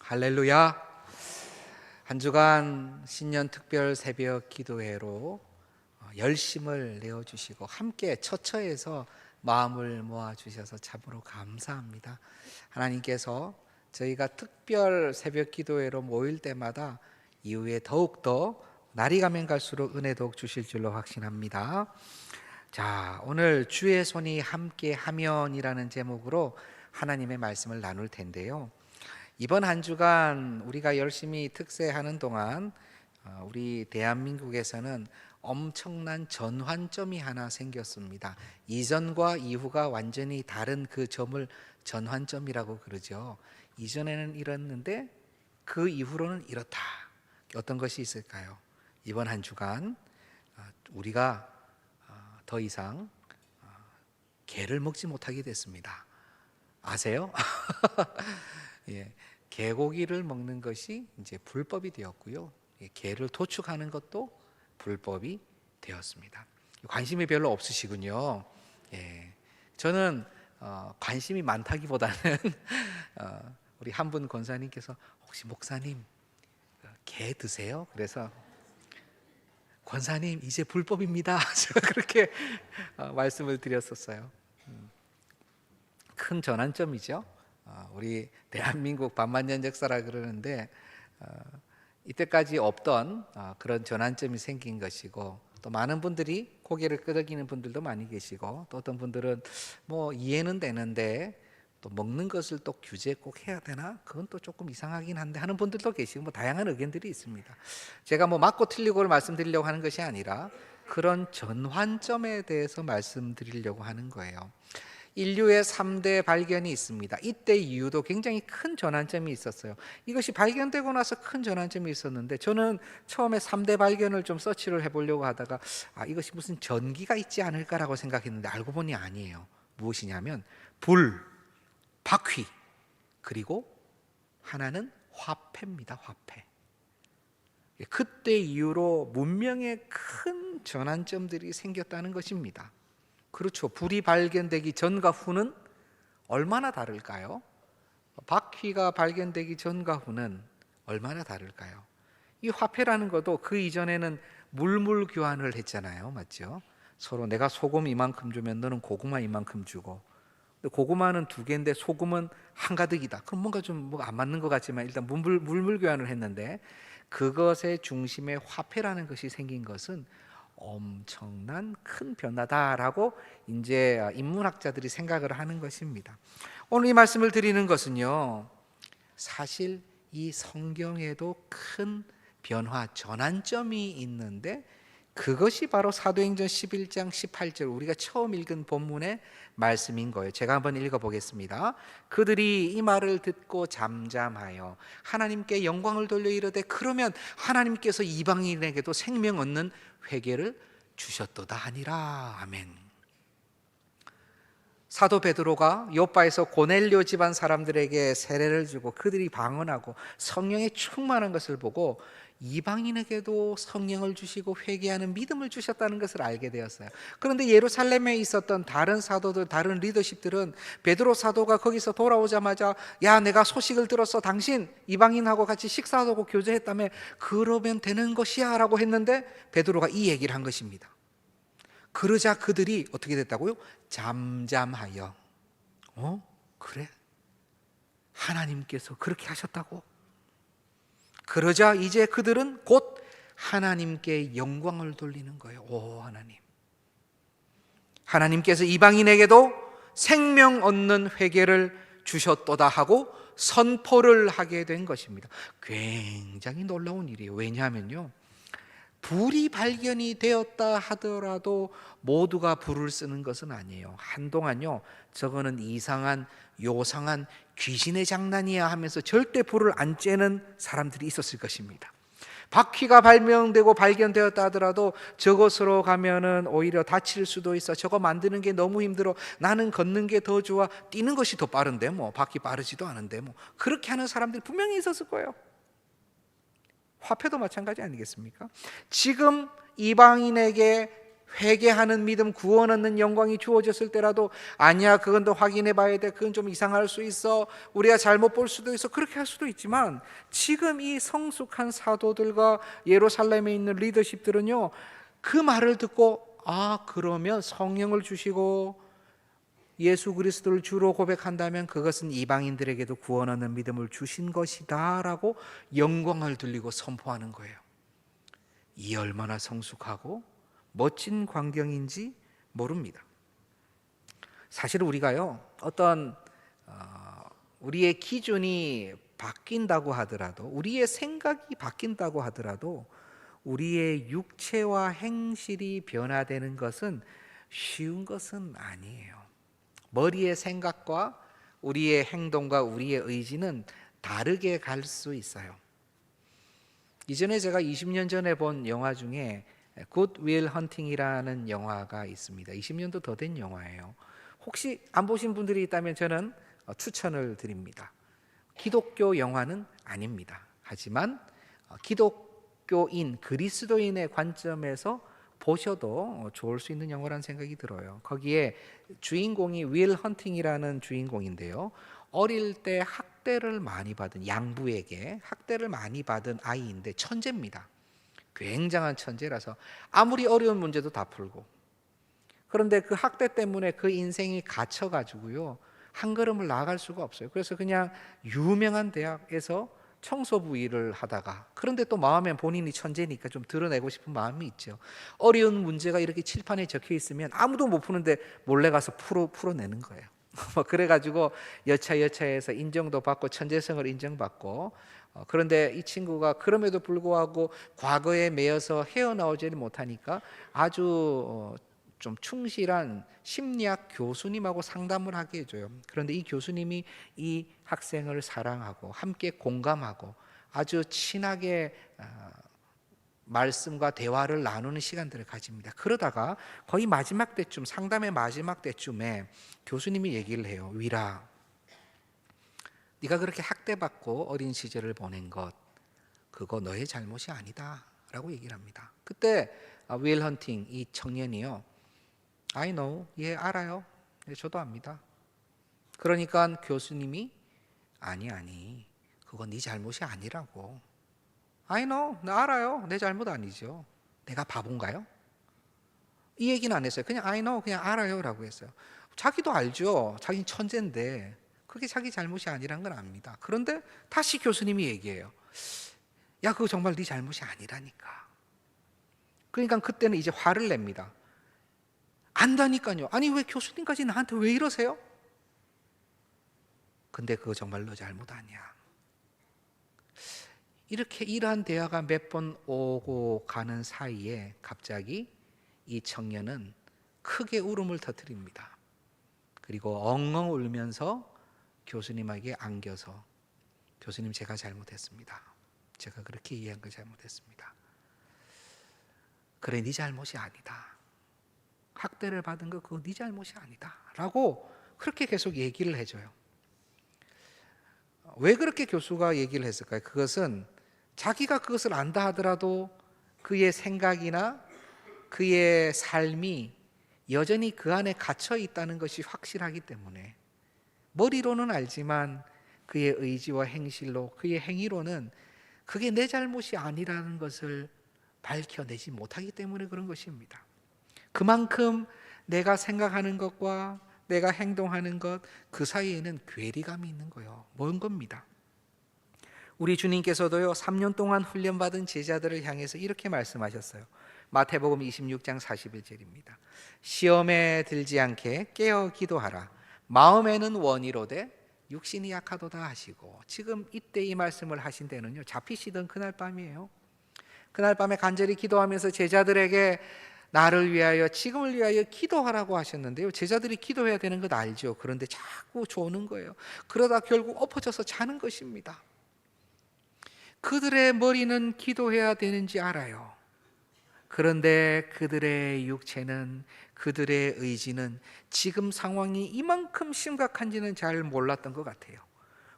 할렐루야. 한 주간 신년 특별 새벽 기도회로 열심을 내어주시고 함께 처처해서 마음을 모아주셔서 참으로 감사합니다. 하나님께서 저희가 특별 새벽 기도회로 모일 때마다 이후에 더욱더 날이 가면 갈수록 은혜 더욱 주실 줄로 확신합니다. 자, 오늘 주의 손이 함께 하면이라는 제목으로 하나님의 말씀을 나눌 텐데요. 이번 한 주간 우리가 열심히 특세하는 동안 우리 대한민국에서는 엄청난 전환점이 하나 생겼습니다. 이전과 이후가 완전히 다른 그 점을 전환점이라고 그러죠. 이전에는 이랬는데 그 이후로는 이렇다. 어떤 것이 있을까요? 이번 한 주간 우리가 더 이상 게를 먹지 못하게 됐습니다. 아세요? 예, 개고기를 먹는 것이 이제 불법이 되었고요. 개를 도축하는 것도 불법이 되었습니다. 관심이 별로 없으시군요. 예, 저는 관심이 많다기보다는 우리 한 분 권사님께서 혹시 목사님 개 드세요? 그래서 권사님 이제 불법입니다. 제가 그렇게 말씀을 드렸었어요. 큰 전환점이죠. 우리 대한민국 반만년 역사라 그러는데 이때까지 없던 그런 전환점이 생긴 것이고, 또 많은 분들이 고개를 끄덕이는 분들도 많이 계시고, 또 어떤 분들은 뭐 이해는 되는데 또 먹는 것을 또 규제 꼭 해야 되나? 그건 또 조금 이상하긴 한데 하는 분들도 계시고, 뭐 다양한 의견들이 있습니다. 제가 뭐 맞고 틀리고를 말씀드리려고 하는 것이 아니라 그런 전환점에 대해서 말씀드리려고 하는 거예요. 인류의 3대 발견이 있습니다. 이때 이후도 굉장히 큰 전환점이 있었어요. 이것이 발견되고 나서 큰 전환점이 있었는데, 저는 처음에 3대 발견을 좀 서치를 해보려고 하다가 이것이 무슨 전기가 있지 않을까라고 생각했는데 알고 보니 아니에요. 무엇이냐면 불, 바퀴, 그리고 하나는 화폐입니다. 화폐. 그때 이후로 문명의 큰 전환점들이 생겼다는 것입니다. 그렇죠. 불이 발견되기 전과 후는 얼마나 다를까요? 바퀴가 발견되기 전과 후는 얼마나 다를까요? 이 화폐라는 것도 그 이전에는 물물 교환을 했잖아요. 맞죠? 서로 내가 소금 이만큼 주면 너는 고구마 이만큼 주고, 고구마는 2개인데 소금은 한가득이다. 그럼 뭔가 좀 뭐가 안 맞는 것 같지만 일단 물물 교환을 했는데, 그것의 중심에 화폐라는 것이 생긴 것은 엄청난 큰 변화다라고 이제 인문학자들이 생각을 하는 것입니다. 오늘 이 말씀을 드리는 것은요, 사실 이 성경에도 큰 변화, 전환점이 있는데, 그것이 바로 사도행전 11장 18절 우리가 처음 읽은 본문의 말씀인 거예요. 제가 한번 읽어보겠습니다. 그들이 이 말을 듣고 잠잠하여 하나님께 영광을 돌려 이르되, 그러면 하나님께서 이방인에게도 생명 얻는 회개를 주셨도다 하니라. 아멘. 사도 베드로가 요빠에서 고넬료 집안 사람들에게 세례를 주고 그들이 방언하고 성령에 충만한 것을 보고 이방인에게도 성령을 주시고 회개하는 믿음을 주셨다는 것을 알게 되었어요. 그런데 예루살렘에 있었던 다른 사도들, 다른 리더십들은 베드로 사도가 거기서 돌아오자마자 야, 내가 소식을 들었어. 당신 이방인하고 같이 식사하고 교제했다며, 그러면 되는 것이야 라고 했는데 베드로가 이 얘기를 한 것입니다. 그러자 그들이 어떻게 됐다고요? 잠잠하여. 그래? 하나님께서 그렇게 하셨다고? 그러자 이제 그들은 곧 하나님께 영광을 돌리는 거예요. 오 하나님, 하나님께서 이방인에게도 생명 얻는 회개를 주셨도다 하고 선포를 하게 된 것입니다. 굉장히 놀라운 일이에요. 왜냐하면요, 불이 발견이 되었다 하더라도 모두가 불을 쓰는 것은 아니에요. 한동안요, 저거는 이상한 요상한 귀신의 장난이야 하면서 절대 불을 안 쬐는 사람들이 있었을 것입니다. 바퀴가 발명되고 발견되었다 하더라도 저것으로 가면은 오히려 다칠 수도 있어. 저거 만드는 게 너무 힘들어. 나는 걷는 게 더 좋아. 뛰는 것이 더 빠른데 뭐 바퀴 빠르지도 않은데 뭐. 그렇게 하는 사람들이 분명히 있었을 거예요. 화폐도 마찬가지 아니겠습니까? 지금 이방인에게 회개하는 믿음, 구원 얻는 영광이 주어졌을 때라도 아니야, 그건 더 확인해 봐야 돼, 그건 좀 이상할 수 있어, 우리가 잘못 볼 수도 있어, 그렇게 할 수도 있지만 지금 이 성숙한 사도들과 예루살렘에 있는 리더십들은요, 그 말을 듣고 그러면 성령을 주시고 예수 그리스도를 주로 고백한다면 그것은 이방인들에게도 구원 얻는 믿음을 주신 것이다 라고 영광을 돌리고 선포하는 거예요. 이 얼마나 성숙하고 멋진 광경인지 모릅니다. 사실 우리가요, 어떤 우리의 기준이 바뀐다고 하더라도, 우리의 생각이 바뀐다고 하더라도 우리의 육체와 행실이 변화되는 것은 쉬운 것은 아니에요. 머리의 생각과 우리의 행동과 우리의 의지는 다르게 갈 수 있어요. 이전에 제가 20년 전에 본 영화 중에 굿 윌 헌팅이라는 영화가 있습니다. 20년도 더 된 영화예요. 혹시 안 보신 분들이 있다면 저는 추천을 드립니다. 기독교 영화는 아닙니다. 하지만 기독교인, 그리스도인의 관점에서 보셔도 좋을 수 있는 영화라는 생각이 들어요. 거기에 주인공이 윌 헌팅이라는 주인공인데요, 어릴 때 학대를 많이 받은, 양부에게 학대를 많이 받은 아이인데 천재입니다. 굉장한 천재라서 아무리 어려운 문제도 다 풀고, 그런데 그 학대 때문에 그 인생이 갇혀가지고요, 한 걸음을 나아갈 수가 없어요. 그래서 그냥 유명한 대학에서 청소부 일을 하다가, 그런데 또 마음엔 본인이 천재니까 좀 드러내고 싶은 마음이 있죠. 어려운 문제가 이렇게 칠판에 적혀 있으면 아무도 못 푸는데 몰래 가서 풀어내는 거예요. 그래가지고 여차여차해서 인정도 받고 천재성을 인정받고, 그런데 이 친구가 그럼에도 불구하고 과거에 매여서 헤어나오지를 못하니까 아주 좀 충실한 심리학 교수님하고 상담을 하게 해줘요. 그런데 이 교수님이 이 학생을 사랑하고 함께 공감하고 아주 친하게 말씀과 대화를 나누는 시간들을 가집니다. 그러다가 거의 마지막 때쯤, 상담의 마지막 때쯤에 교수님이 얘기를 해요. 윌아, 네가 그렇게 학대받고 어린 시절을 보낸 것, 그거 너의 잘못이 아니다 라고 얘기를 합니다. 그때 윌 헌팅, 이 청년이요, I know, 예 알아요, 예, 저도 압니다. 그러니까 교수님이 아니 그건 네 잘못이 아니라고. I know, 나 알아요, 내 잘못 아니죠. 내가 바본가요? 이 얘기는 안 했어요. 그냥 I know, 그냥 알아요 라고 했어요. 자기도 알죠, 자기는 천재인데 그게 자기 잘못이 아니란 건 압니다. 그런데 다시 교수님이 얘기해요. 야, 그거 정말 네 잘못이 아니라니까. 그러니까 그때는 이제 화를 냅니다. 안다니까요. 아니 왜 교수님까지 나한테 왜 이러세요? 근데 그거 정말 너 잘못 아니야. 이렇게 이러한 대화가 몇 번 오고 가는 사이에 갑자기 이 청년은 크게 울음을 터뜨립니다. 그리고 엉엉 울면서 교수님에게 안겨서, 교수님 제가 잘못했습니다. 제가 그렇게 이해한 걸 잘못했습니다. 그래, 네 잘못이 아니다. 학대를 받은 거 그거 네 잘못이 아니다 라고 그렇게 계속 얘기를 해줘요. 왜 그렇게 교수가 얘기를 했을까요? 그것은 자기가 그것을 안다 하더라도 그의 생각이나 그의 삶이 여전히 그 안에 갇혀 있다는 것이 확실하기 때문에, 머리로는 알지만 그의 의지와 행실로, 그의 행위로는 그게 내 잘못이 아니라는 것을 밝혀내지 못하기 때문에 그런 것입니다. 그만큼 내가 생각하는 것과 내가 행동하는 것, 그 사이에는 괴리감이 있는 거예요. 먼 겁니다. 우리 주님께서도요, 3년 동안 훈련받은 제자들을 향해서 이렇게 말씀하셨어요. 마태복음 26장 41절입니다. 시험에 들지 않게 깨어 기도하라. 마음에는 원이로되 육신이 약하도다 하시고, 지금 이때 이 말씀을 하신 데는요, 잡히시던 그날 밤이에요. 그날 밤에 간절히 기도하면서 제자들에게 나를 위하여, 지금을 위하여 기도하라고 하셨는데요, 제자들이 기도해야 되는 것 알죠. 그런데 자꾸 조는 거예요. 그러다 결국 엎어져서 자는 것입니다. 그들의 머리는 기도해야 되는지 알아요. 그런데 그들의 육체는, 그들의 의지는 지금 상황이 이만큼 심각한지는 잘 몰랐던 것 같아요.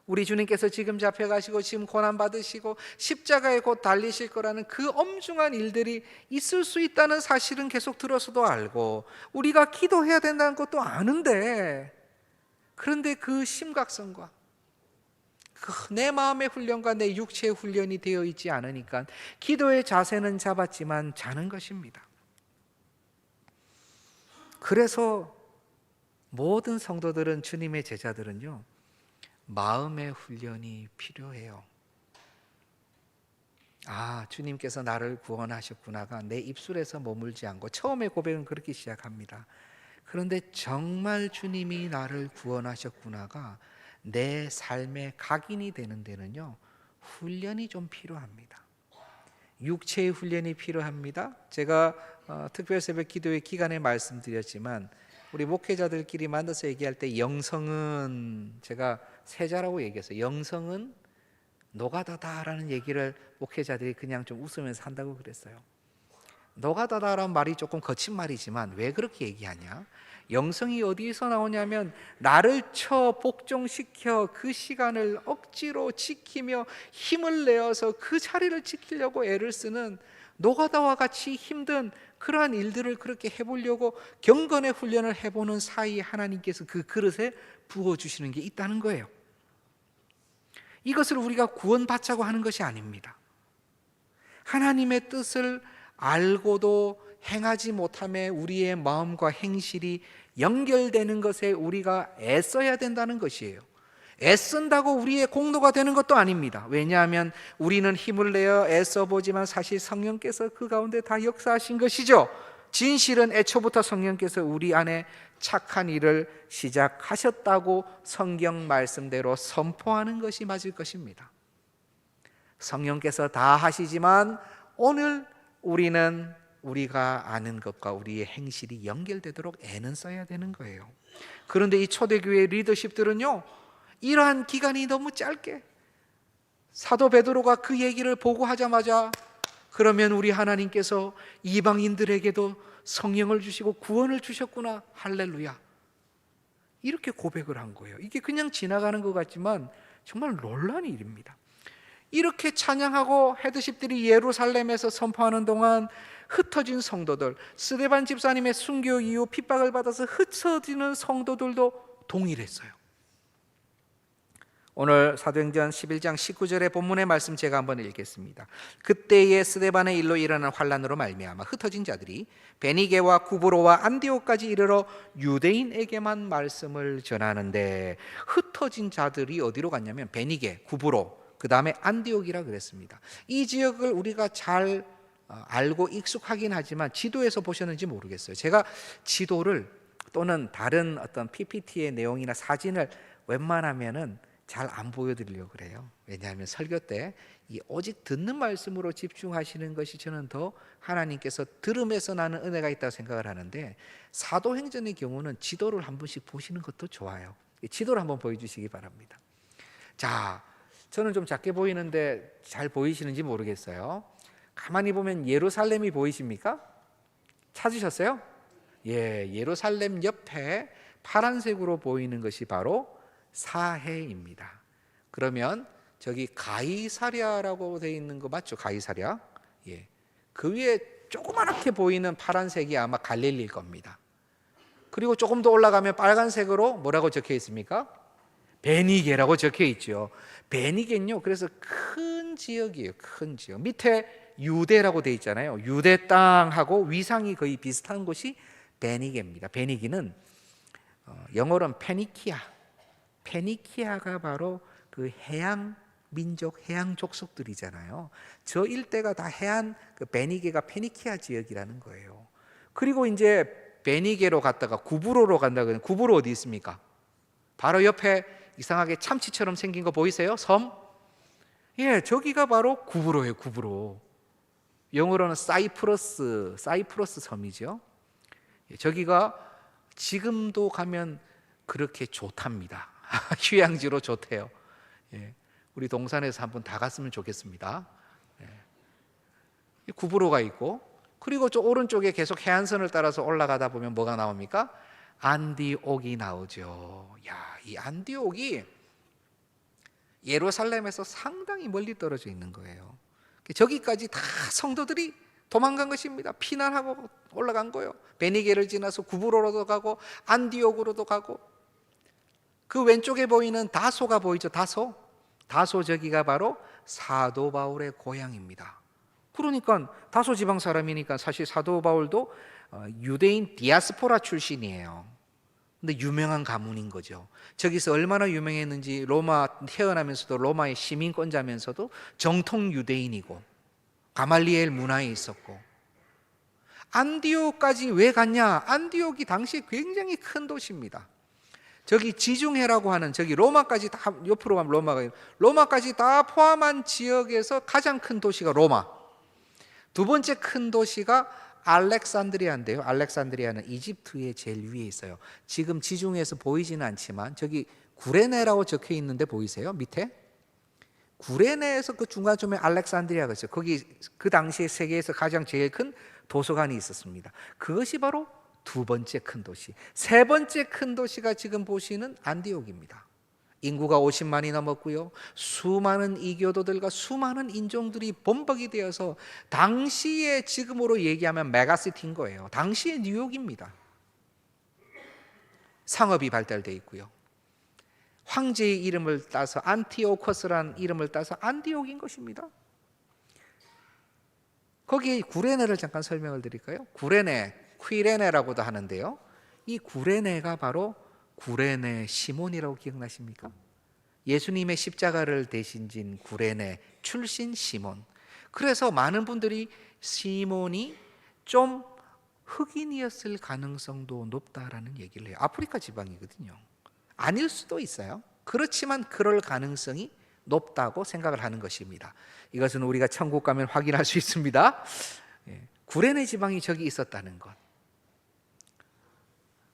우리 주님께서 지금 잡혀가시고 지금 고난받으시고 십자가에 곧 달리실 거라는 그 엄중한 일들이 있을 수 있다는 사실은 계속 들어서도 알고, 우리가 기도해야 된다는 것도 아는데, 그런데 그 심각성과 내 마음의 훈련과 내 육체의 훈련이 되어 있지 않으니까 기도의 자세는 잡았지만 자는 것입니다. 그래서 모든 성도들은, 주님의 제자들은요, 마음의 훈련이 필요해요. 아, 주님께서 나를 구원하셨구나가 내 입술에서 머물지 않고, 처음에 고백은 그렇게 시작합니다. 그런데 정말 주님이 나를 구원하셨구나가 내 삶의 각인이 되는 데는요, 훈련이 좀 필요합니다. 육체의 훈련이 필요합니다. 제가 특별 새벽 기도회 기간에 말씀드렸지만, 우리 목회자들끼리 만나서 얘기할 때 영성은, 제가 세자라고 얘기했어요. 영성은 노가다다라는 얘기를 목회자들이 그냥 좀 웃으면서 한다고 그랬어요. 노가다다라는 말이 조금 거친 말이지만 왜 그렇게 얘기하냐? 영성이 어디서 나오냐면, 나를 복종시켜 그 시간을 억지로 지키며 힘을 내어서 그 자리를 지키려고 애를 쓰는, 노가다와 같이 힘든 그러한 일들을 그렇게 해보려고 경건의 훈련을 해보는 사이에 하나님께서 그 그릇에 부어주시는 게 있다는 거예요. 이것을 우리가 구원받자고 하는 것이 아닙니다. 하나님의 뜻을 알고도 행하지 못함에 우리의 마음과 행실이 연결되는 것에 우리가 애써야 된다는 것이에요. 애쓴다고 우리의 공로가 되는 것도 아닙니다. 왜냐하면 우리는 힘을 내어 애써보지만 사실 성령께서 그 가운데 다 역사하신 것이죠. 진실은 애초부터 성령께서 우리 안에 착한 일을 시작하셨다고 성경 말씀대로 선포하는 것이 맞을 것입니다. 성령께서 다 하시지만 오늘 우리는 우리가 아는 것과 우리의 행실이 연결되도록 애는 써야 되는 거예요. 그런데 이 초대교회 리더십들은요, 이러한 기간이 너무 짧게, 사도 베드로가 그 얘기를 보고하자마자 그러면 우리 하나님께서 이방인들에게도 성령을 주시고 구원을 주셨구나, 할렐루야, 이렇게 고백을 한 거예요. 이게 그냥 지나가는 것 같지만 정말 놀라운 일입니다. 이렇게 찬양하고 헤드십들이 예루살렘에서 선포하는 동안 흩어진 성도들, 스데반 집사님의 순교 이후 핍박을 받아서 흩어지는 성도들도 동일했어요. 오늘 사도행전 11장 19절의 본문의 말씀 제가 한번 읽겠습니다. 그때의 스데반의 일로 일어난 환난으로 말미암아 흩어진 자들이 베니게와 구브로와 안디옥까지 이르러 유대인에게만 말씀을 전하는데, 흩어진 자들이 어디로 갔냐면 베니게, 구브로, 그 다음에 안디옥이라 그랬습니다. 이 지역을 우리가 잘 알고 익숙하긴 하지만 지도에서 보셨는지 모르겠어요. 제가 지도를 또는 다른 어떤 PPT의 내용이나 사진을 웬만하면은 잘 안 보여드리려고 그래요. 왜냐하면 설교 때 이 오직 듣는 말씀으로 집중하시는 것이 저는 더 하나님께서 들음에서 나는 은혜가 있다고 생각을 하는데, 사도행전의 경우는 지도를 한 번씩 보시는 것도 좋아요. 지도를 한번 보여주시기 바랍니다. 자, 저는 좀 작게 보이는데 잘 보이시는지 모르겠어요. 가만히 보면 예루살렘이 보이십니까? 찾으셨어요? 예, 예루살렘 옆에 파란색으로 보이는 것이 바로 사해입니다. 그러면 저기 가이사랴라고 되어 있는 거 맞죠? 가이사랴. 예. 그 위에 조그맣게 보이는 파란색이 아마 갈릴리일 겁니다. 그리고 조금 더 올라가면 빨간색으로 뭐라고 적혀 있습니까? 베니게라고 적혀 있죠. 베니게는요, 그래서 큰 지역이에요. 큰 지역. 밑에 유대라고 되어 있잖아요. 유대 땅하고 위상이 거의 비슷한 곳이 베니게입니다. 베니게는 영어로는 페니키아가 바로 그 해양 민족, 해양 족속들이잖아요. 저 일대가 다 해안, 그 베니게가 페니키아 지역이라는 거예요. 그리고 이제 베니게로 갔다가 구브로로 간다고 하면, 구브로 어디 있습니까? 바로 옆에 이상하게 참치처럼 생긴 거 보이세요? 섬? 예, 저기가 바로 구브로예요. 구브로. 영어로는 사이프러스 섬이죠. 예, 저기가 지금도 가면 그렇게 좋답니다. 휴양지로 좋대요. 예, 우리 동산에서 한번 다 갔으면 좋겠습니다. 예. 구브로가 있고, 그리고 저 오른쪽에 계속 해안선을 따라서 올라가다 보면 뭐가 나옵니까? 안디옥이 나오죠. 야, 이 안디옥이 예루살렘에서 상당히 멀리 떨어져 있는 거예요. 저기까지 다 성도들이 도망간 것입니다. 피난하고 올라간 거예요. 베니게를 지나서 구브로로도 가고 안디옥으로도 가고, 그 왼쪽에 보이는 다소가 보이죠? 다소 저기가 바로 사도 바울의 고향입니다. 그러니까 다소 지방 사람이니까 사실 사도 바울도 유대인 디아스포라 출신이에요. 근데 유명한 가문인 거죠. 저기서 얼마나 유명했는지, 로마 태어나면서도 로마의 시민권자면서도 정통 유대인이고 가말리엘 문화에 있었고. 안디옥까지 왜 갔냐? 안디옥이 당시 굉장히 큰 도시입니다. 저기 지중해라고 하는, 저기 로마까지 다, 옆으로 가면 로마까지 다 포함한 지역에서 가장 큰 도시가 로마. 두 번째 큰 도시가 알렉산드리아인데요. 알렉산드리아는 이집트의 제일 위에 있어요. 지금 지중해에서 보이지는 않지만 저기 구레네라고 적혀 있는데 보이세요? 밑에? 구레네에서 그 중간쯤에 알렉산드리아가 있어요. 거기 그 당시에 세계에서 가장 제일 큰 도서관이 있었습니다. 그것이 바로 두 번째 큰 도시. 세 번째 큰 도시가 지금 보시는 안디옥입니다. 인구가 50만이 넘었고요. 수많은 이교도들과 수많은 인종들이 범벅이 되어서 당시에 지금으로 얘기하면 메가시티인 거예요. 당시의 뉴욕입니다. 상업이 발달되어 있고요. 황제의 이름을 따서 안티오코스라는 이름을 따서 안디옥인 것입니다. 거기 구레네를 잠깐 설명을 드릴까요? 구레네, 퀴레네라고도 하는데요. 이 구레네가 바로 구레네 시몬이라고 기억나십니까? 예수님의 십자가를 대신 진 구레네 출신 시몬. 그래서 많은 분들이 시몬이 좀 흑인이었을 가능성도 높다라는 얘기를 해요. 아프리카 지방이거든요. 아닐 수도 있어요. 그렇지만 그럴 가능성이 높다고 생각을 하는 것입니다. 이것은 우리가 천국 가면 확인할 수 있습니다. 구레네 지방이 저기 있었다는 것.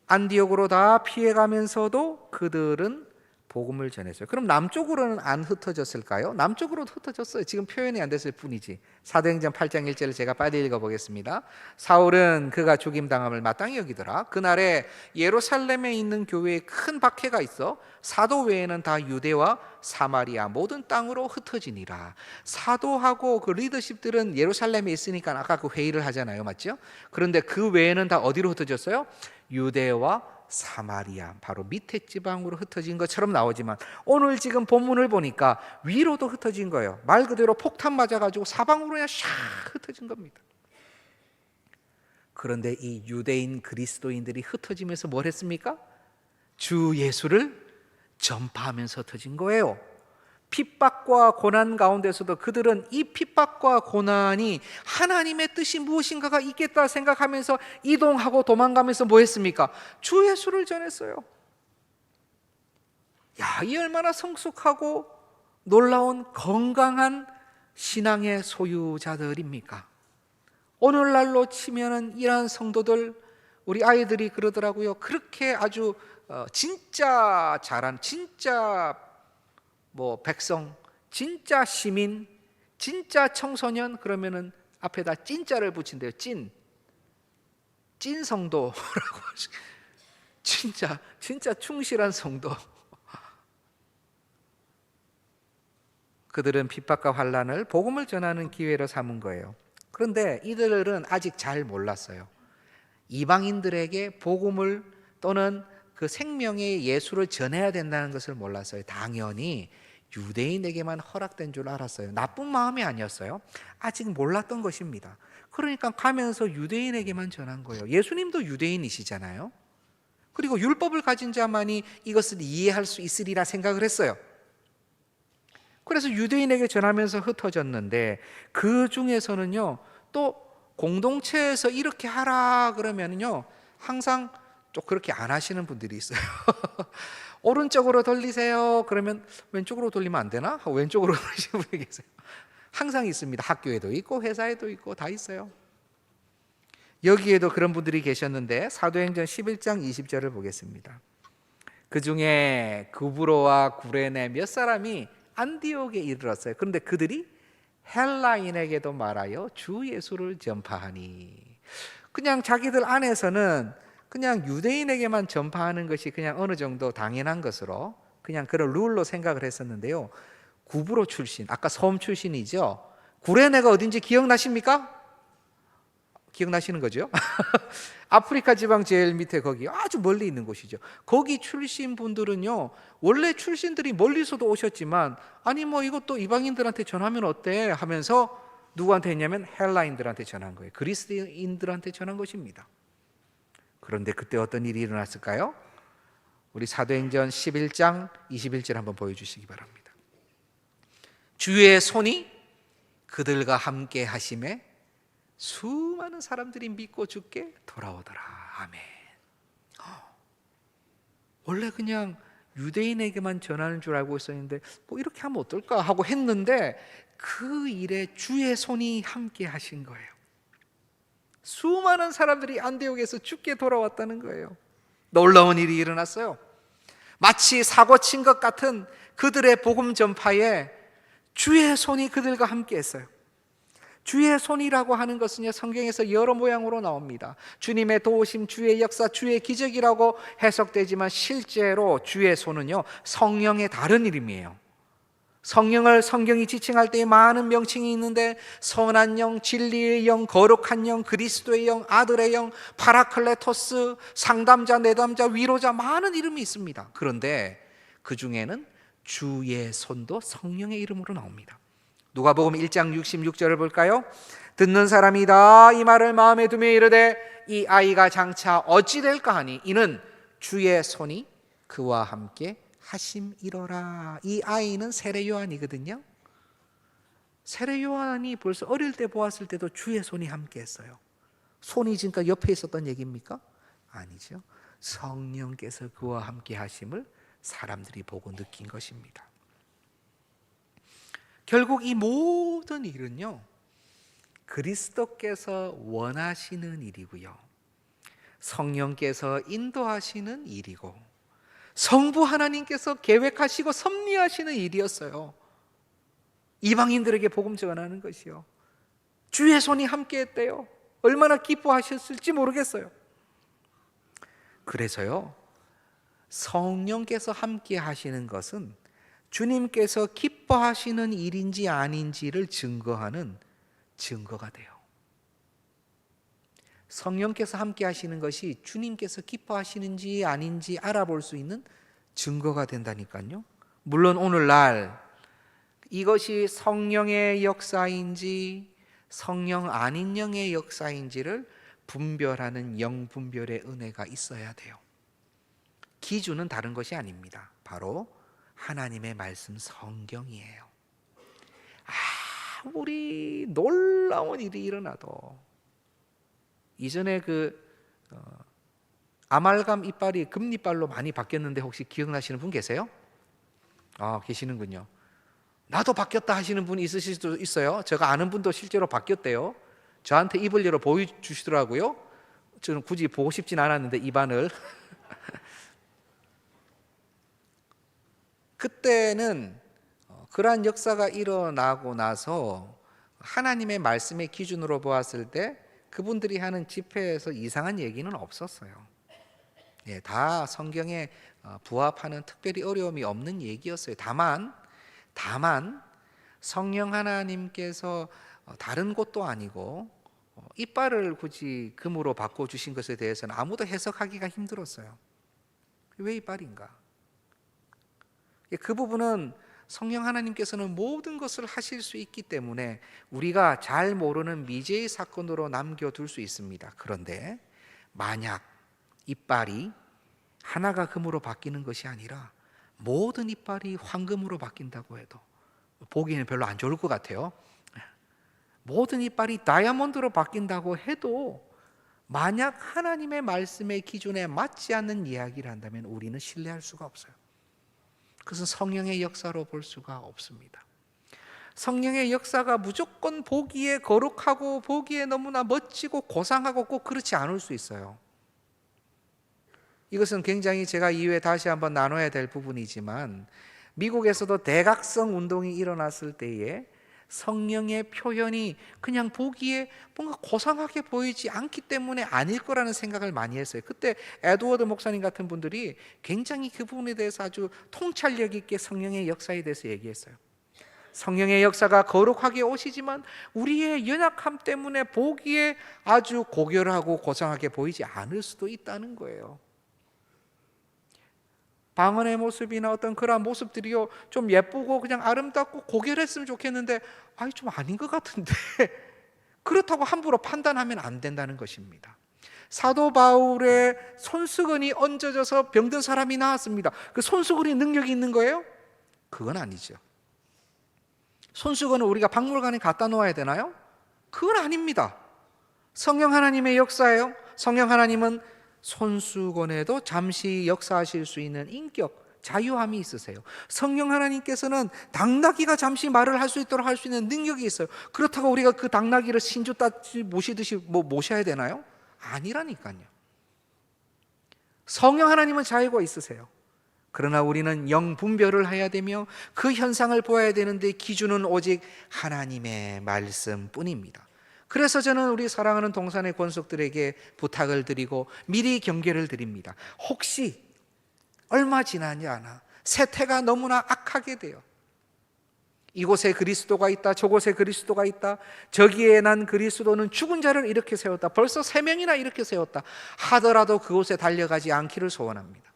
안디옥으로 다 피해가면서도 그들은 복음을 전했어요. 그럼 남쪽으로는 안 흩어졌을까요? 남쪽으로 흩어졌어요. 지금 표현이 안 됐을 뿐이지. 사도행전 8장 1절을 제가 빨리 읽어보겠습니다. 사울은 그가 죽임당함을 마땅히 여기더라. 그날에 예루살렘에 있는 교회에 큰 박해가 있어 사도 외에는 다 유대와 사마리아 모든 땅으로 흩어지니라. 사도하고 그 리더십들은 예루살렘에 있으니까 아까 그 회의를 하잖아요. 맞죠? 그런데 그 외에는 다 어디로 흩어졌어요? 유대와 사마리아, 바로 밑에 지방으로 흩어진 것처럼 나오지만 오늘 지금 본문을 보니까 위로도 흩어진 거예요. 말 그대로 폭탄 맞아가지고 사방으로 그냥 샥 흩어진 겁니다. 그런데 이 유대인 그리스도인들이 흩어지면서 뭘 했습니까? 주 예수를 전파하면서 흩어진 거예요. 핍박과 고난 가운데서도 그들은 이 핍박과 고난이 하나님의 뜻이 무엇인가가 있겠다 생각하면서 이동하고 도망가면서 뭐 했습니까? 주 예수를 전했어요. 야, 이 얼마나 성숙하고 놀라운 건강한 신앙의 소유자들입니까? 오늘날로 치면은 이러한 성도들, 우리 아이들이 그러더라고요. 그렇게 아주 진짜 잘한, 진짜 백성, 진짜 시민, 진짜 청소년, 그러면은 앞에다 찐자를 붙인대요. 찐 성도라고. 진짜 충실한 성도. 그들은 핍박과 환난을 복음을 전하는 기회로 삼은 거예요. 그런데 이들은 아직 잘 몰랐어요. 이방인들에게 복음을 또는 그 생명의 예수를 전해야 된다는 것을 몰랐어요. 당연히 유대인에게만 허락된 줄 알았어요. 나쁜 마음이 아니었어요. 아직 몰랐던 것입니다. 그러니까 가면서 유대인에게만 전한 거예요. 예수님도 유대인이시잖아요. 그리고 율법을 가진 자만이 이것을 이해할 수 있으리라 생각을 했어요. 그래서 유대인에게 전하면서 흩어졌는데 그 중에서는요, 또 공동체에서 이렇게 하라 그러면요, 항상 또 그렇게 안 하시는 분들이 있어요. 오른쪽으로 돌리세요. 그러면 왼쪽으로 돌리면 안 되나? 하고 왼쪽으로 돌리시는 분이 계세요. 항상 있습니다. 학교에도 있고 회사에도 있고 다 있어요. 여기에도 그런 분들이 계셨는데 사도행전 11장 20절을 보겠습니다. 그 중에 구브로와 구레네 몇 사람이 안디옥에 이르렀어요. 그런데 그들이 헬라인에게도 말하여 주 예수를 전파하니. 그냥 자기들 안에서는 그냥 유대인에게만 전파하는 것이 그냥 어느 정도 당연한 것으로 그냥 그런 룰로 생각을 했었는데요. 구브로 출신, 아까 섬 출신이죠. 구레네가 어딘지 기억나십니까? 기억나시는 거죠? 아프리카 지방 제일 밑에 거기 아주 멀리 있는 곳이죠. 거기 출신 분들은요, 원래 출신들이 멀리서도 오셨지만, 아니 뭐 이것도 이방인들한테 전하면 어때 하면서 누구한테 했냐면 헬라인들한테 전한 거예요. 그리스인들한테 전한 것입니다. 그런데 그때 어떤 일이 일어났을까요? 우리 사도행전 11장 21절 한번 보여주시기 바랍니다. 주의 손이 그들과 함께 하심에 수많은 사람들이 믿고 주께 돌아오더라. 아멘. 원래 그냥 유대인에게만 전하는 줄 알고 있었는데 뭐 이렇게 하면 어떨까 하고 했는데 그 일에 주의 손이 함께 하신 거예요. 수많은 사람들이 안디옥에서 주께 돌아왔다는 거예요. 놀라운 일이 일어났어요. 마치 사고 친 것 같은 그들의 복음 전파에 주의 손이 그들과 함께 했어요. 주의 손이라고 하는 것은요, 성경에서 여러 모양으로 나옵니다. 주님의 도우심, 주의 역사, 주의 기적이라고 해석되지만 실제로 주의 손은요, 성령의 다른 이름이에요. 성령을 성경이 지칭할 때 많은 명칭이 있는데 선한 영, 진리의 영, 거룩한 영, 그리스도의 영, 아들의 영, 파라클레토스, 상담자, 내담자, 위로자, 많은 이름이 있습니다. 그런데 그 중에는 주의 손도 성령의 이름으로 나옵니다. 누가복음 1장 66절을 볼까요? 듣는 사람이 다 이 말을 마음에 두며 이르되 이 아이가 장차 어찌 될까 하니 이는 주의 손이 그와 함께 하심이로라. 이 아이는 세례 요한이거든요. 세례 요한이 벌써 어릴 때 보았을 때도 주의 손이 함께 했어요. 손이 지금까지 옆에 있었던 얘기입니까? 아니죠. 성령께서 그와 함께 하심을 사람들이 보고 느낀 것입니다. 결국 이 모든 일은요, 그리스도께서 원하시는 일이고요, 성령께서 인도하시는 일이고, 성부 하나님께서 계획하시고 섭리하시는 일이었어요. 이방인들에게 복음 전하는 것이요. 주의 손이 함께 했대요. 얼마나 기뻐하셨을지 모르겠어요. 그래서요, 성령께서 함께 하시는 것은 주님께서 기뻐하시는 일인지 아닌지를 증거하는 증거가 돼요. 성령께서 함께 하시는 것이 주님께서 기뻐하시는지 아닌지 알아볼 수 있는 증거가 된다니까요. 물론 오늘날 이것이 성령의 역사인지 성령 아닌 영의 역사인지를 분별하는 영분별의 은혜가 있어야 돼요. 기준은 다른 것이 아닙니다. 바로 하나님의 말씀 성경이에요. 아무리 놀라운 일이 일어나도 이전에 아말감 이빨이 금이빨로 많이 바뀌었는데 혹시 기억나시는 분 계세요? 계시는군요. 나도 바뀌었다 하시는 분이 있으실 수도 있어요. 제가 아는 분도 실제로 바뀌었대요. 저한테 입을 열어 보여주시더라고요. 저는 굳이 보고 싶진 않았는데 입안을. 그때는 그러한 역사가 일어나고 나서 하나님의 말씀의 기준으로 보았을 때 그분들이 하는 집회에서 이상한 얘기는 없었어요. 다 성경에 부합하는 특별히 어려움이 없는 얘기였어요. 다만 성령 하나님께서 다른 것도 아니고 이빨을 굳이 금으로 바꿔주신 것에 대해서는 아무도 해석하기가 힘들었어요. 왜 이빨인가? 그 부분은 성령 하나님께서는 모든 것을 하실 수 있기 때문에 우리가 잘 모르는 미제의 사건으로 남겨둘 수 있습니다. 그런데 만약 이빨이 하나가 금으로 바뀌는 것이 아니라 모든 이빨이 황금으로 바뀐다고 해도 보기에는 별로 안 좋을 것 같아요. 모든 이빨이 다이아몬드로 바뀐다고 해도 만약 하나님의 말씀의 기준에 맞지 않는 이야기를 한다면 우리는 신뢰할 수가 없어요. 그것은 성령의 역사로 볼 수가 없습니다. 성령의 역사가 무조건 보기에 거룩하고 보기에 너무나 멋지고 고상하고 꼭 그렇지 않을 수 있어요. 이것은 굉장히 제가 이후에 다시 한번 나눠야 될 부분이지만 미국에서도 대각성 운동이 일어났을 때에 성령의 표현이 그냥 보기에 뭔가 고상하게 보이지 않기 때문에 아닐 거라는 생각을 많이 했어요. 그때 에드워드 목사님 같은 분들이 굉장히 그 부분에 대해서 아주 통찰력 있게 성령의 역사에 대해서 얘기했어요. 성령의 역사가 거룩하게 오시지만 우리의 연약함 때문에 보기에 아주 고결하고 고상하게 보이지 않을 수도 있다는 거예요. 방언의 모습이나 어떤 그러한 모습들이요, 좀 예쁘고 그냥 아름답고 고결했으면 좋겠는데 아니 좀 아닌 것 같은데 그렇다고 함부로 판단하면 안 된다는 것입니다. 사도 바울의 손수건이 얹어져서 병든 사람이 나왔습니다. 그 손수건이 능력이 있는 거예요? 그건 아니죠. 손수건을 우리가 박물관에 갖다 놓아야 되나요? 그건 아닙니다. 성령 하나님의 역사예요. 성령 하나님은 손수건에도 잠시 역사하실 수 있는 인격, 자유함이 있으세요. 성령 하나님께서는 당나귀가 잠시 말을 할 수 있도록 할 수 있는 능력이 있어요. 그렇다고 우리가 그 당나귀를 신주 따지 모시듯이 모셔야 되나요? 아니라니까요. 성령 하나님은 자유가 있으세요. 그러나 우리는 영분별을 해야 되며 그 현상을 보아야 되는데 기준은 오직 하나님의 말씀뿐입니다. 그래서 저는 우리 사랑하는 동산의 권속들에게 부탁을 드리고 미리 경계를 드립니다. 혹시 얼마 지나지 않아 세태가 너무나 악하게 돼요. 이곳에 그리스도가 있다, 저곳에 그리스도가 있다, 저기에 난 그리스도는 죽은 자를 이렇게 세웠다, 벌써 3명이나 이렇게 세웠다 하더라도 그곳에 달려가지 않기를 소원합니다.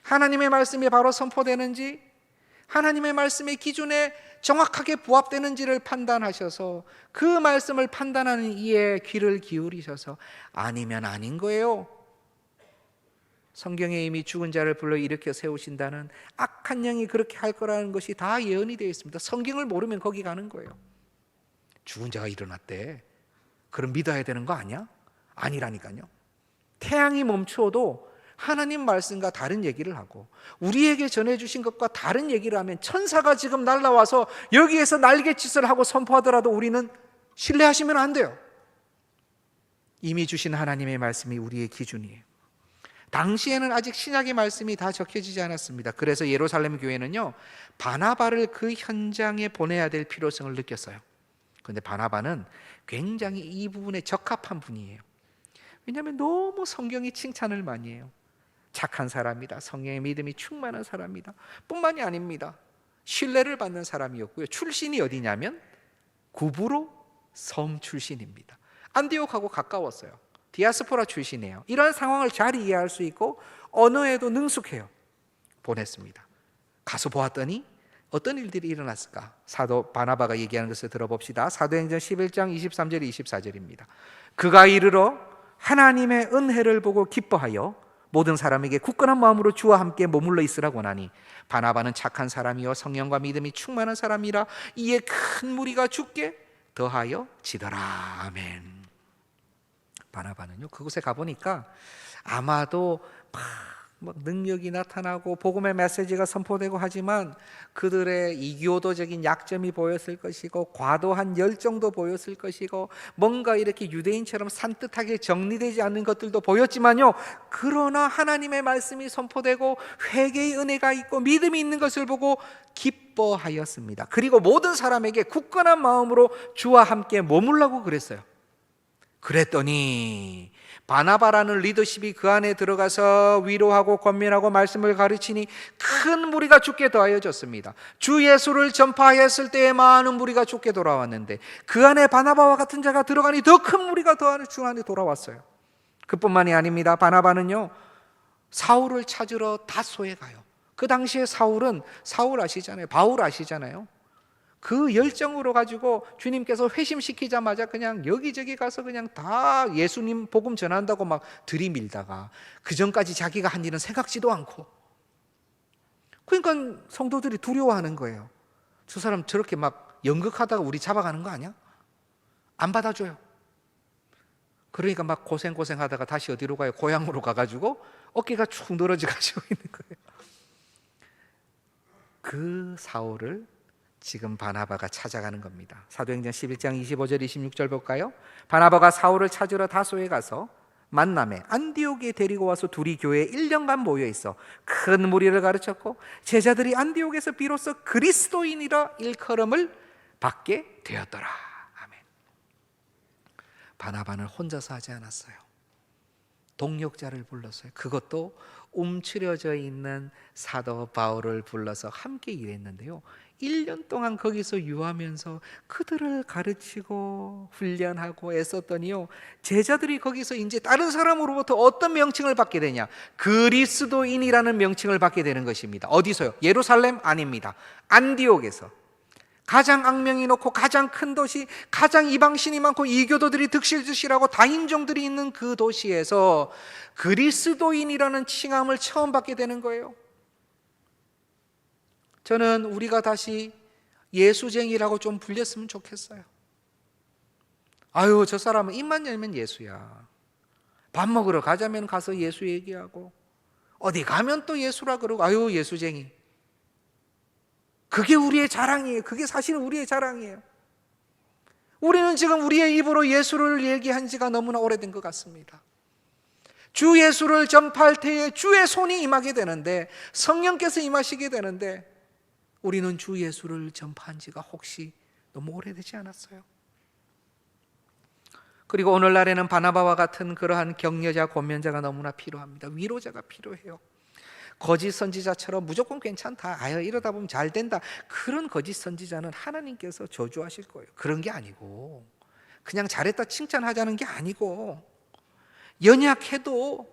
하나님의 말씀이 바로 선포되는지, 하나님의 말씀의 기준에 정확하게 부합되는지를 판단하셔서 그 말씀을 판단하는 이에 귀를 기울이셔서 아니면 아닌 거예요. 성경에 이미 죽은 자를 불러 일으켜 세우신다는 악한 영이 그렇게 할 거라는 것이 다 예언이 되어 있습니다. 성경을 모르면 거기 가는 거예요. 죽은 자가 일어났대. 그럼 믿어야 되는 거 아니야? 아니라니까요. 태양이 멈추어도 하나님 말씀과 다른 얘기를 하고 우리에게 전해주신 것과 다른 얘기를 하면 천사가 지금 날라와서 여기에서 날갯짓을 하고 선포하더라도 우리는 신뢰하시면 안 돼요. 이미 주신 하나님의 말씀이 우리의 기준이에요. 당시에는 아직 신약의 말씀이 다 적혀지지 않았습니다. 그래서 예루살렘 교회는요, 바나바를 그 현장에 보내야 될 필요성을 느꼈어요. 그런데 바나바는 굉장히 이 부분에 적합한 분이에요. 왜냐하면 너무 성경이 칭찬을 많이 해요. 착한 사람이다, 성령의 믿음이 충만한 사람이다 뿐만이 아닙니다. 신뢰를 받는 사람이었고요. 출신이 어디냐면 구브로 섬 출신입니다. 안디옥하고 가까웠어요. 디아스포라 출신이에요. 이러한 상황을 잘 이해할 수 있고 언어에도 능숙해요. 보냈습니다. 가서 보았더니 어떤 일들이 일어났을까? 사도 바나바가 얘기하는 것을 들어봅시다. 사도행전 11장 23절 24절입니다. 그가 이르러 하나님의 은혜를 보고 기뻐하여 모든 사람에게 굳건한 마음으로 주와 함께 머물러 있으라고 하나니 바나바는 착한 사람이요 성령과 믿음이 충만한 사람이라 이에 큰 무리가 죽게 더하여 지더라. 아멘. 바나바는요, 그곳에 가보니까 아마도 막 능력이 나타나고 복음의 메시지가 선포되고 하지만 그들의 이교도적인 약점이 보였을 것이고 과도한 열정도 보였을 것이고 뭔가 이렇게 유대인처럼 산뜻하게 정리되지 않는 것들도 보였지만요, 그러나 하나님의 말씀이 선포되고 회개의 은혜가 있고 믿음이 있는 것을 보고 기뻐하였습니다. 그리고 모든 사람에게 굳건한 마음으로 주와 함께 머물라고 그랬어요. 그랬더니 바나바라는 리더십이 그 안에 들어가서 위로하고 권면하고 말씀을 가르치니 큰 무리가 죽게 더하여졌습니다. 주 예수를 전파하였을 때에 많은 무리가 죽게 돌아왔는데 그 안에 바나바와 같은 자가 들어가니 더 큰 무리가 더 주 안에 돌아왔어요. 그뿐만이 아닙니다. 바나바는요, 사울을 찾으러 다소에 가요. 그 당시에 사울 아시잖아요. 바울 아시잖아요. 그 열정으로 가지고 주님께서 회심시키자마자 그냥 여기저기 가서 그냥 다 예수님 복음 전한다고 막 들이밀다가 그 전까지 자기가 한 일은 생각지도 않고, 그러니까 성도들이 두려워하는 거예요. 저 사람 저렇게 막 연극하다가 우리 잡아가는 거 아니야? 안 받아줘요. 그러니까 막 고생하다가 다시 어디로 가요? 고향으로 가가지고 어깨가 축 늘어져 가지고 있는 거예요. 그 사울을 지금 바나바가 찾아가는 겁니다. 사도행전 11장 25절 26절 볼까요? 바나바가 사울을 찾으러 다소에 가서 만남에 안디옥에 데리고 와서 둘이 교회에 1년간 모여 있어 큰 무리를 가르쳤고 제자들이 안디옥에서 비로소 그리스도인이라 일컬음을 받게 되었더라. 아멘. 바나바는 혼자서 하지 않았어요. 동역자를 불렀어요. 그것도 움츠려져 있는 사도 바울을 불러서 함께 일했는데요, 1년 동안 거기서 유하면서 그들을 가르치고 훈련하고 애썼더니요, 제자들이 거기서 이제 다른 사람으로부터 어떤 명칭을 받게 되냐? 그리스도인이라는 명칭을 받게 되는 것입니다. 어디서요? 예루살렘? 아닙니다. 안디옥에서. 가장 악명이 높고 가장 큰 도시, 가장 이방신이 많고 이교도들이 득실득실하고 다인종들이 있는 그 도시에서 그리스도인이라는 칭함을 처음 받게 되는 거예요. 저는 우리가 다시 예수쟁이라고 좀 불렸으면 좋겠어요. 아유, 저 사람은 입만 열면 예수야. 밥 먹으러 가자면 가서 예수 얘기하고, 어디 가면 또 예수라 그러고, 아유, 예수쟁이. 그게 우리의 자랑이에요. 그게 사실은 우리의 자랑이에요. 우리는 지금 우리의 입으로 예수를 얘기한 지가 너무나 오래된 것 같습니다. 주 예수를 전파할 때에 주의 손이 임하게 되는데, 성령께서 임하시게 되는데, 우리는 주 예수를 전파한 지가 혹시 너무 오래되지 않았어요? 그리고 오늘날에는 바나바와 같은 그러한 격려자, 권면자가 너무나 필요합니다. 위로자가 필요해요. 거짓 선지자처럼 무조건 괜찮다, 아유 이러다 보면 잘 된다, 그런 거짓 선지자는 하나님께서 저주하실 거예요. 그런 게 아니고, 그냥 잘했다 칭찬하자는 게 아니고, 연약해도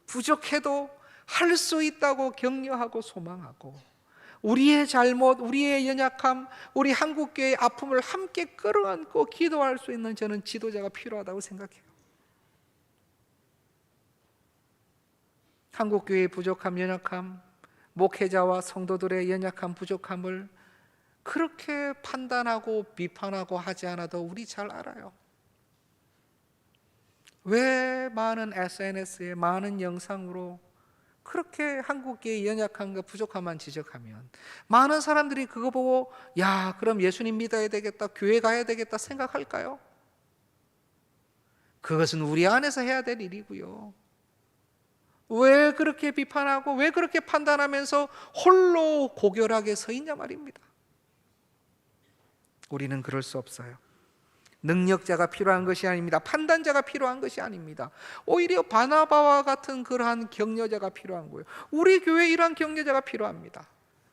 부족해도 할 수 있다고 격려하고 소망하고, 우리의 잘못, 우리의 연약함, 우리 한국교회의 아픔을 함께 끌어안고 기도할 수 있는 저는 지도자가 필요하다고 생각해요. 한국교회의 부족함, 연약함, 목회자와 성도들의 연약함, 부족함을 그렇게 판단하고 비판하고 하지 않아도 우리 잘 알아요. 왜 많은 SNS에 많은 영상으로 그렇게 한국교회의 연약함과 부족함만 지적하면 많은 사람들이 그거 보고 야, 그럼 예수님 믿어야 되겠다, 교회 가야 되겠다 생각할까요? 그것은 우리 안에서 해야 될 일이고요. 왜 그렇게 비판하고 왜 그렇게 판단하면서 홀로 고결하게 서 있냐 말입니다. 우리는 그럴 수 없어요. 능력자가 필요한 것이 아닙니다. 판단자가 필요한 것이 아닙니다. 오히려 바나바와 같은 그러한 격려자가 필요한 거예요. 우리 교회에 이러한 격려자가 필요합니다.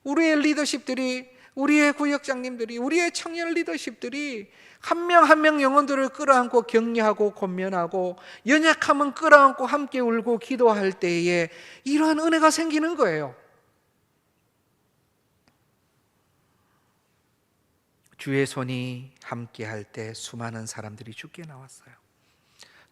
우리의 리더십들이, 우리의 구역장님들이, 우리의 청년 리더십들이 한 명 한 명 영혼들을 끌어안고 격려하고 권면하고, 연약함은 끌어안고 함께 울고 기도할 때에 이러한 은혜가 생기는 거예요. 주의 손이 함께 할 때 수많은 사람들이 죽게 나왔어요.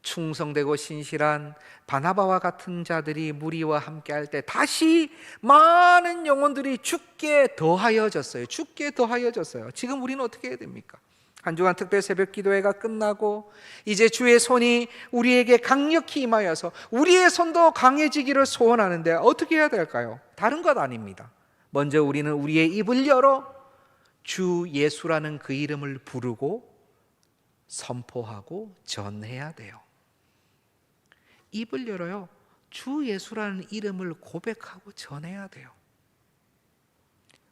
충성되고 신실한 바나바와 같은 자들이 무리와 함께 할 때 다시 많은 영혼들이 죽게 더하여졌어요. 죽게 더하여졌어요. 지금 우리는 어떻게 해야 됩니까? 한 주간 특별 새벽 기도회가 끝나고 이제 주의 손이 우리에게 강력히 임하여서 우리의 손도 강해지기를 소원하는데 어떻게 해야 될까요? 다른 것 아닙니다. 먼저 우리는 우리의 입을 열어 주 예수라는 그 이름을 부르고 선포하고 전해야 돼요. 입을 열어요. 주 예수라는 이름을 고백하고 전해야 돼요.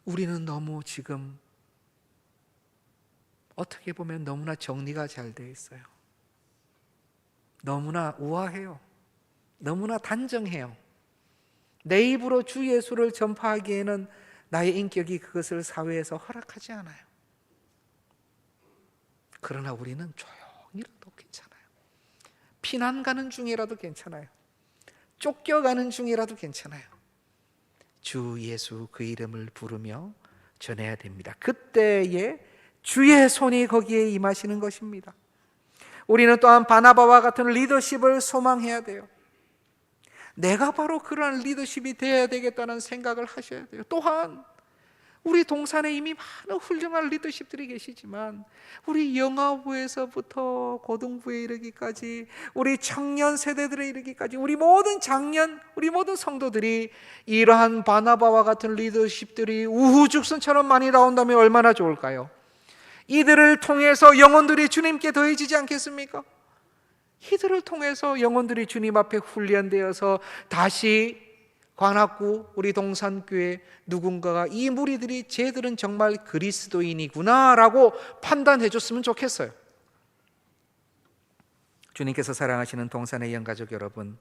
우리는 너무 지금 어떻게 보면 너무나 정리가 잘 되어 있어요. 너무나 우아해요. 너무나 단정해요. 내 입으로 주 예수를 전파하기에는 나의 인격이 그것을 사회에서 허락하지 않아요. 그러나 우리는 조용히라도 괜찮아요. 피난 가는 중이라도 괜찮아요. 쫓겨가는 중이라도 괜찮아요. 주 예수 그 이름을 부르며 전해야 됩니다. 그때에 주의 손이 거기에 임하시는 것입니다. 우리는 또한 바나바와 같은 리더십을 소망해야 돼요. 내가 바로 그러한 리더십이 되어야 되겠다는 생각을 하셔야 돼요. 또한 우리 동산에 이미 많은 훌륭한 리더십들이 계시지만 우리 영아부에서부터 고등부에 이르기까지, 우리 청년 세대들에 이르기까지 우리 모든 장년, 우리 모든 성도들이 이러한 바나바와 같은 리더십들이 우후죽순처럼 많이 나온다면 얼마나 좋을까요? 이들을 통해서 영혼들이 주님께 더해지지 않겠습니까? 이들을 통해서 영혼들이 주님 앞에 훈련되어서 다시 관악구 우리 동산교회 누군가가 이 무리들이 쟤들은 정말 그리스도인이구나 라고 판단해 줬으면 좋겠어요. 주님께서 사랑하시는 동산의 영가족 여러분,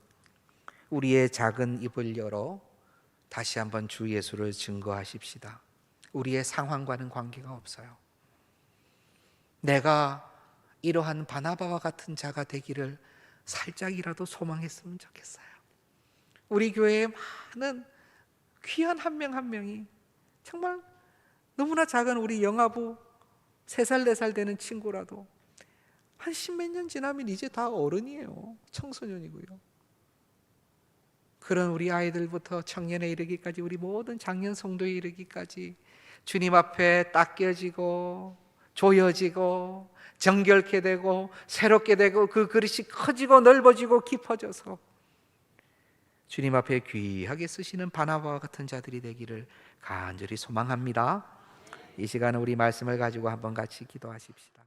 우리의 작은 입을 열어 다시 한번 주 예수를 증거하십시다. 우리의 상황과는 관계가 없어요. 내가 이러한 바나바와 같은 자가 되기를 살짝이라도 소망했으면 좋겠어요. 우리 교회에 많은 귀한 한 명 한 명이 정말 너무나 작은 우리 영아부 3살 4살 되는 친구라도 한 10몇 년 지나면 이제 다 어른이에요. 청소년이고요. 그런 우리 아이들부터 청년에 이르기까지, 우리 모든 장년 성도에 이르기까지 주님 앞에 닦여지고 조여지고 정결케 되고 새롭게 되고 그 그릇이 커지고 넓어지고 깊어져서 주님 앞에 귀하게 쓰시는 바나바와 같은 자들이 되기를 간절히 소망합니다. 이 시간은 우리 말씀을 가지고 한번 같이 기도하십시다.